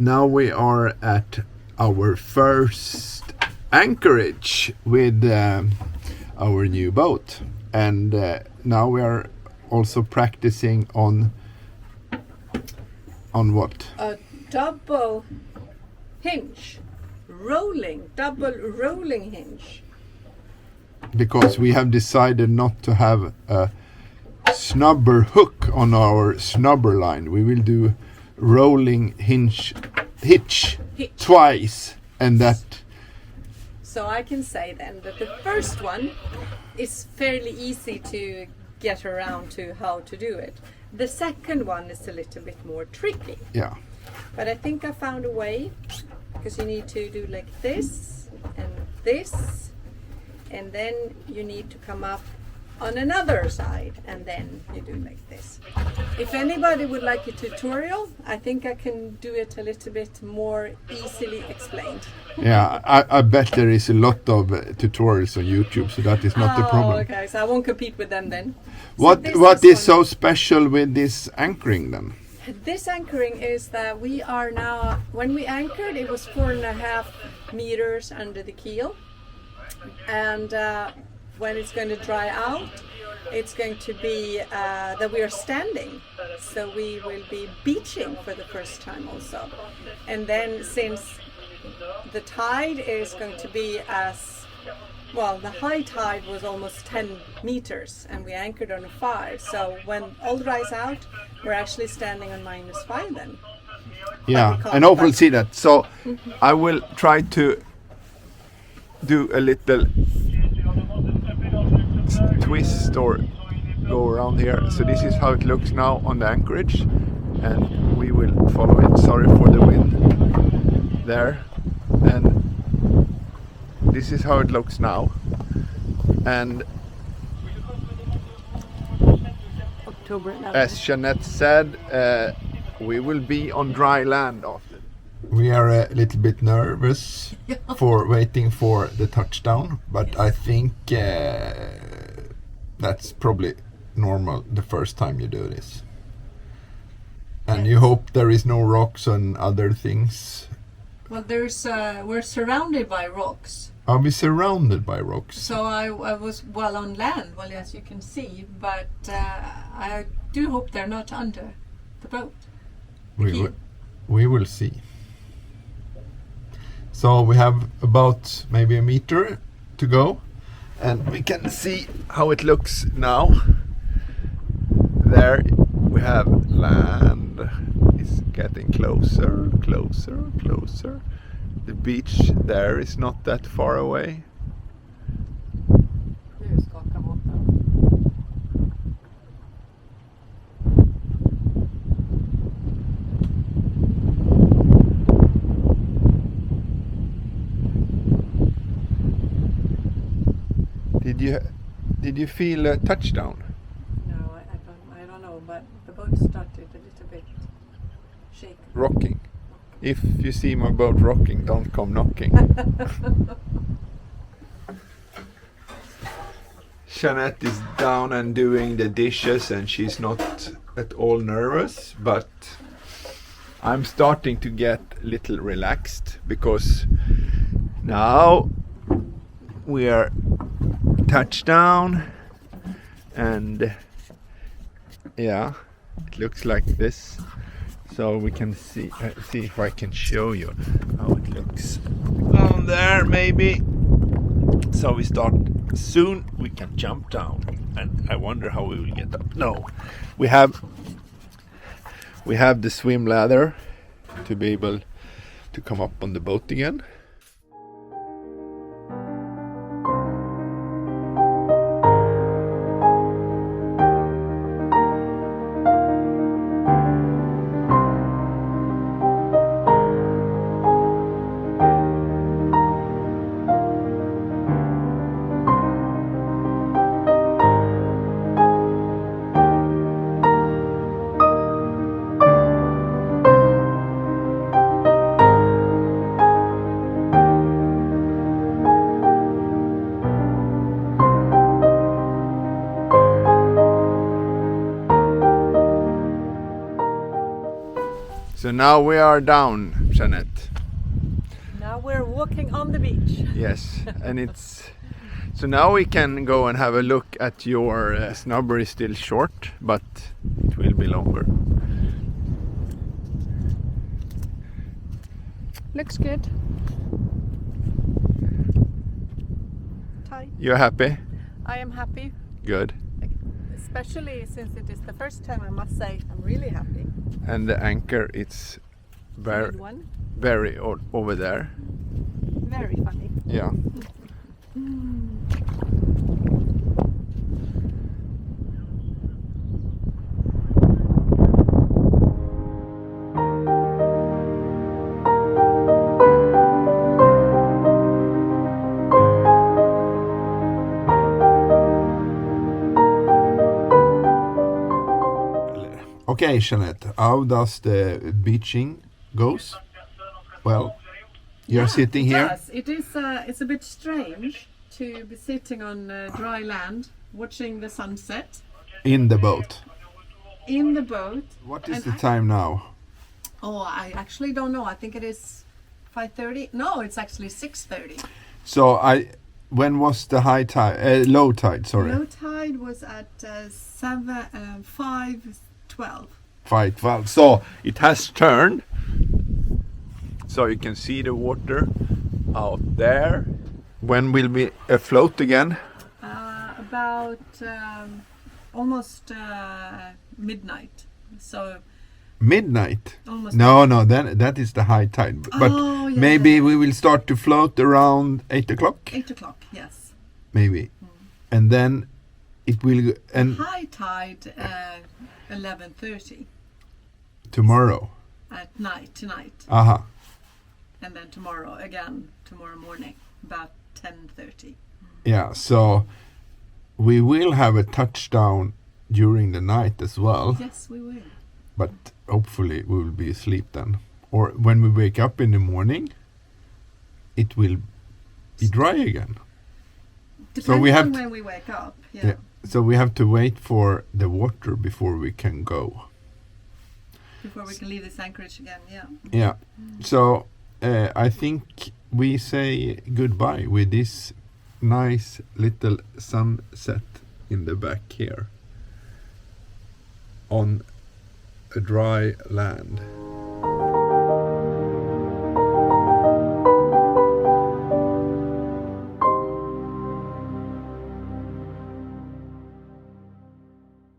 now we are at our first anchorage with our new boat, and now we are also practicing on what? A double hinge, double rolling hinge. Because we have decided not to have a snubber hook on our snubber line. We will do rolling hitch twice, and that. So I can say then that the first one is fairly easy to get around to how to do it. The second one is a little bit more tricky. Yeah. But I think I found a way, because you need to do like this, and then you need to come up on another side, and then you do like this. If anybody would like a tutorial, I think I can do it a little bit more easily explained. Yeah, I bet there is a lot of tutorials on YouTube, so that is not the problem. Okay, so I won't compete with them then. What is so special with this anchoring then? This anchoring is that we are now, when we anchored, it was 4.5 meters under the keel, and when it's going to dry out, it's going to be that we are standing, so we will be beaching for the first time also. And then since the tide is going to be the high tide was almost 10 meters and we anchored on a 5, so when all dries out, we're actually standing on -5 then. Yeah, I know we'll see that. So I will try to do a little twist or go around here. So this is how it looks now on the anchorage, and we will follow it. Sorry for the wind there. And this is how it looks now. And October 11th. As Jeanette said, we will be on dry land after. We are a little bit nervous for waiting for the touchdown, but I think that's probably normal the first time you do this. And you hope there is no rocks and other things. Well, we're surrounded by rocks. Are we surrounded by rocks? So I was on land, as you can see, but I do hope they're not under the boat. We will see. So we have about maybe a meter to go, and we can see how it looks now. There we have land. It's getting closer, closer, closer. The beach there is not that far away. Did you feel a touchdown? No, I don't know, but the boat started a little bit shaking. Rocking. If you see my boat rocking, don't come knocking. Jeanette is down and doing the dishes, and she's not at all nervous, but I'm starting to get a little relaxed, because now we are touchdown, and yeah, it looks like this. So we can see if I can show you how it looks down there, maybe. So we start soon. We can jump down, and I wonder how we will get up. No, we have the swim ladder to be able to come up on the boat again. So now we are down. Jeanette. Now we're walking on the beach. Yes, and it's so now we can go and have a look at your snubber is still short, but it will be longer. Looks good. Tight. You're happy? I am happy, Good. especially since it is the first time. I must say I'm really happy. And the anchor, it's very, Good one. very over there. Very funny. Yeah. Okay, Jeanette, how does the beaching goes? Well, you're sitting here. Yes, it is. It's a bit strange to be sitting on dry land, watching the sunset In the boat. in the boat. What is And the time now? Oh, I actually don't know. I think it is 5:30. No, it's actually 6:30. So when was the high tide, low tide, sorry? Low tide was at 5:12. 5:12. So it has turned. So you can see the water out there. When will we afloat again? About almost midnight. So Midnight. almost. No, then that is the high tide. But Oh, yeah, maybe yeah. we will start to float around 8 o'clock. 8 o'clock. Yes. Maybe. And then it will and High tide 11:30 tomorrow. at night tonight, Aha. and then tomorrow morning about 10:30. Yeah, so we will have a touchdown during the night as well, Yes, we will. but hopefully we will be asleep then. Or when we wake up in the morning, it will be dry again. Depends we have on to- when we wake up. Yeah. Yeah. So we have to wait for the water before we can go. Before we can leave this anchorage again. Yeah. Yeah. So I think we say goodbye with this nice little sunset in the back here on a dry land.